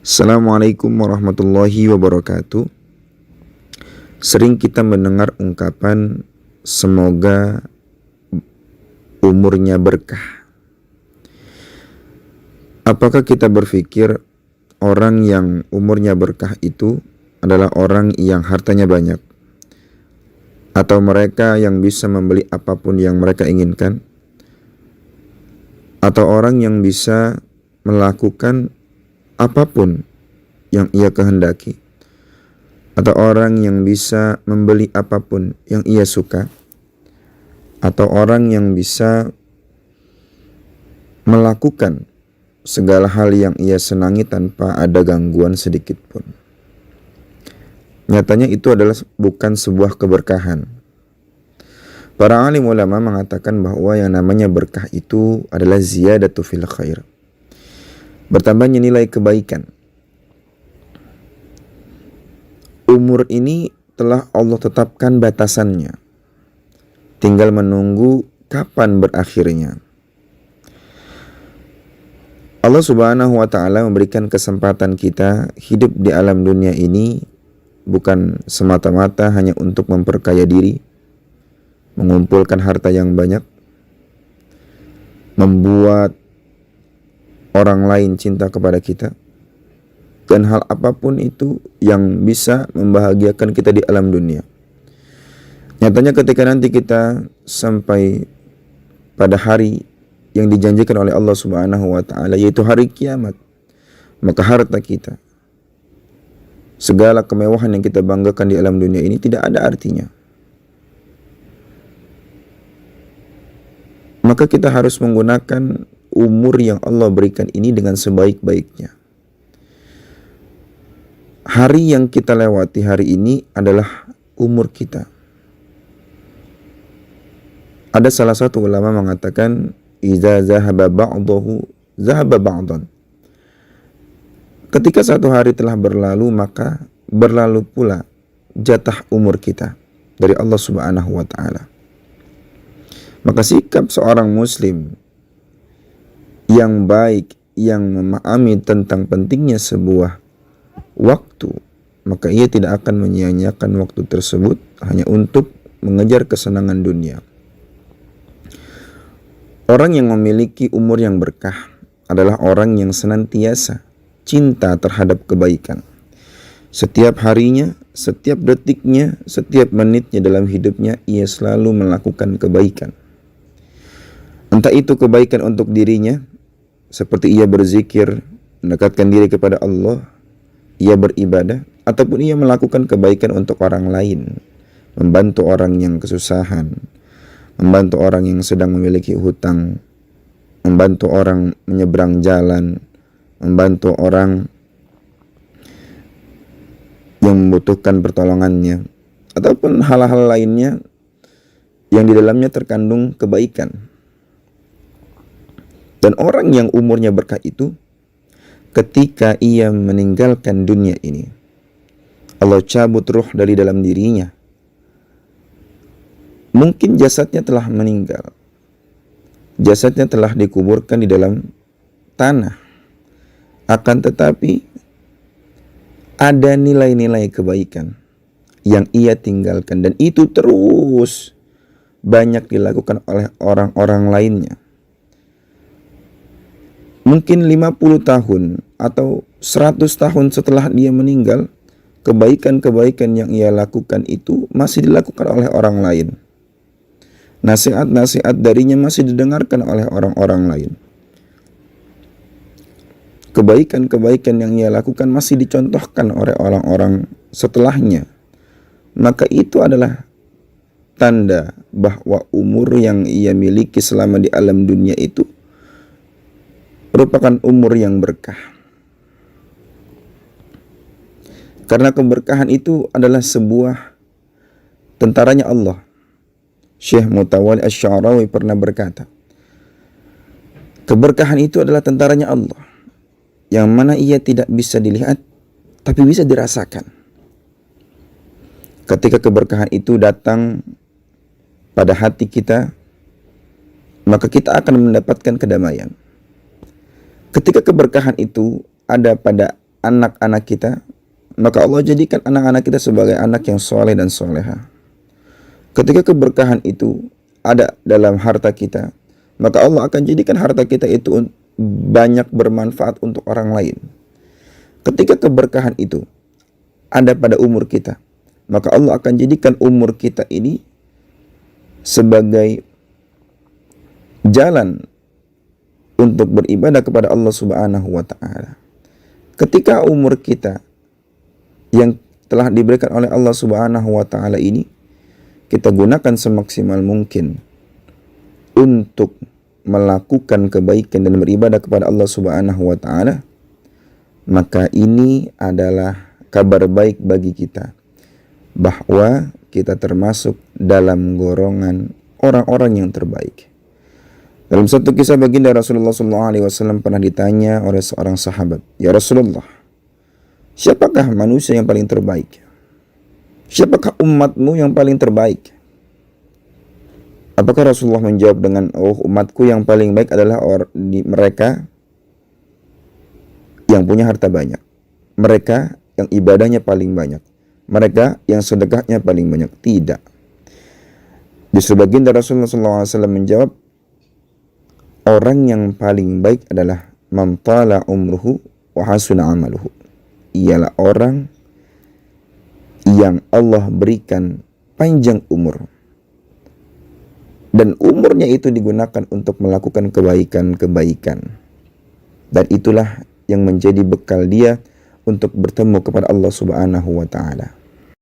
Assalamualaikum warahmatullahi wabarakatuh. Sering kita mendengar ungkapan semoga umurnya berkah. Apakah kita berpikir orang yang umurnya berkah itu adalah orang yang hartanya banyak, atau mereka yang bisa membeli apapun yang mereka inginkan, atau orang yang bisa melakukan apapun yang ia kehendaki, atau orang yang bisa membeli apapun yang ia suka, atau orang yang bisa melakukan segala hal yang ia senangi tanpa ada gangguan sedikit pun. Nyatanya itu adalah bukan sebuah keberkahan. Para alim ulama mengatakan bahwa yang namanya berkah itu adalah ziyadatu fil khair, bertambahnya nilai kebaikan. Umur ini telah Allah tetapkan batasannya, tinggal menunggu kapan berakhirnya. Allah Subhanahu wa ta'ala memberikan kesempatan kita hidup di alam dunia ini bukan semata-mata hanya untuk memperkaya diri, mengumpulkan harta yang banyak, membuat orang lain cinta kepada kita, dan hal apapun itu yang bisa membahagiakan kita di alam dunia. Nyatanya ketika nanti kita sampai pada hari yang dijanjikan oleh Allah Subhanahu wa ta'ala, yaitu hari kiamat, maka harta kita, segala kemewahan yang kita banggakan di alam dunia ini tidak ada artinya. Maka kita harus menggunakan umur yang Allah berikan ini dengan sebaik-baiknya. Hari yang kita lewati hari ini adalah umur kita. Ada salah satu ulama mengatakan, "Iza zahaba ba'dahu zahaba ba'dan." Ketika satu hari telah berlalu, maka berlalu pula jatah umur kita dari Allah Subhanahu wa ta'ala. Maka sikap seorang muslim yang baik, yang memahami tentang pentingnya sebuah waktu, maka ia tidak akan menyia-nyiakan waktu tersebut hanya untuk mengejar kesenangan dunia. Orang yang memiliki umur yang berkah adalah orang yang senantiasa cinta terhadap kebaikan. Setiap harinya, setiap detiknya, setiap menitnya dalam hidupnya, ia selalu melakukan kebaikan. Entah itu kebaikan untuk dirinya, seperti ia berzikir, mendekatkan diri kepada Allah, ia beribadah, ataupun ia melakukan kebaikan untuk orang lain, membantu orang yang kesusahan, membantu orang yang sedang memiliki hutang, membantu orang menyeberang jalan, membantu orang yang membutuhkan pertolongannya, ataupun hal-hal lainnya yang di dalamnya terkandung kebaikan. Dan orang yang umurnya berkah itu, ketika ia meninggalkan dunia ini, Allah cabut ruh dari dalam dirinya. Mungkin jasadnya telah meninggal, jasadnya telah dikuburkan di dalam tanah, akan tetapi ada nilai-nilai kebaikan yang ia tinggalkan, dan itu terus banyak dilakukan oleh orang-orang lainnya. Mungkin 50 tahun atau 100 tahun setelah dia meninggal, kebaikan-kebaikan yang ia lakukan itu masih dilakukan oleh orang lain. Nasihat-nasihat darinya masih didengarkan oleh orang-orang lain. Kebaikan-kebaikan yang ia lakukan masih dicontohkan oleh orang-orang setelahnya. Maka itu adalah tanda bahwa umur yang ia miliki selama di alam dunia itu merupakan umur yang berkah. Karena keberkahan itu adalah sebuah tentaranya Allah. Syekh Mutawalli Asy-Sya'rawi pernah berkata, keberkahan itu adalah tentaranya Allah, yang mana ia tidak bisa dilihat, tapi bisa dirasakan. Ketika keberkahan itu datang pada hati kita, maka kita akan mendapatkan kedamaian. Ketika keberkahan itu ada pada anak-anak kita, maka Allah jadikan anak-anak kita sebagai anak yang soleh dan soleha. Ketika keberkahan itu ada dalam harta kita, maka Allah akan jadikan harta kita itu banyak bermanfaat untuk orang lain. Ketika keberkahan itu ada pada umur kita, maka Allah akan jadikan umur kita ini sebagai jalan untuk beribadah kepada Allah Subhanahu wa Ta'ala. Ketika umur kita yang telah diberikan oleh Allah Subhanahu wa Ta'ala ini kita gunakan semaksimal mungkin untuk melakukan kebaikan dan beribadah kepada Allah Subhanahu wa Ta'ala, maka ini adalah kabar baik bagi kita bahwa kita termasuk dalam golongan orang-orang yang terbaik. Dalam satu kisah baginda Rasulullah SAW pernah ditanya oleh seorang sahabat, "Ya Rasulullah, siapakah manusia yang paling terbaik? Siapakah umatmu yang paling terbaik?" Apakah Rasulullah menjawab dengan, umatku yang paling baik adalah mereka yang punya harta banyak, mereka yang ibadahnya paling banyak, mereka yang sedekahnya paling banyak? Tidak. Justru baginda Rasulullah SAW menjawab, orang yang paling baik adalah man tala umruhu wa hasuna amaluhu. Ialah orang yang Allah berikan panjang umur dan umurnya itu digunakan untuk melakukan kebaikan-kebaikan, dan itulah yang menjadi bekal dia untuk bertemu kepada Allah Subhanahu wa Ta'ala.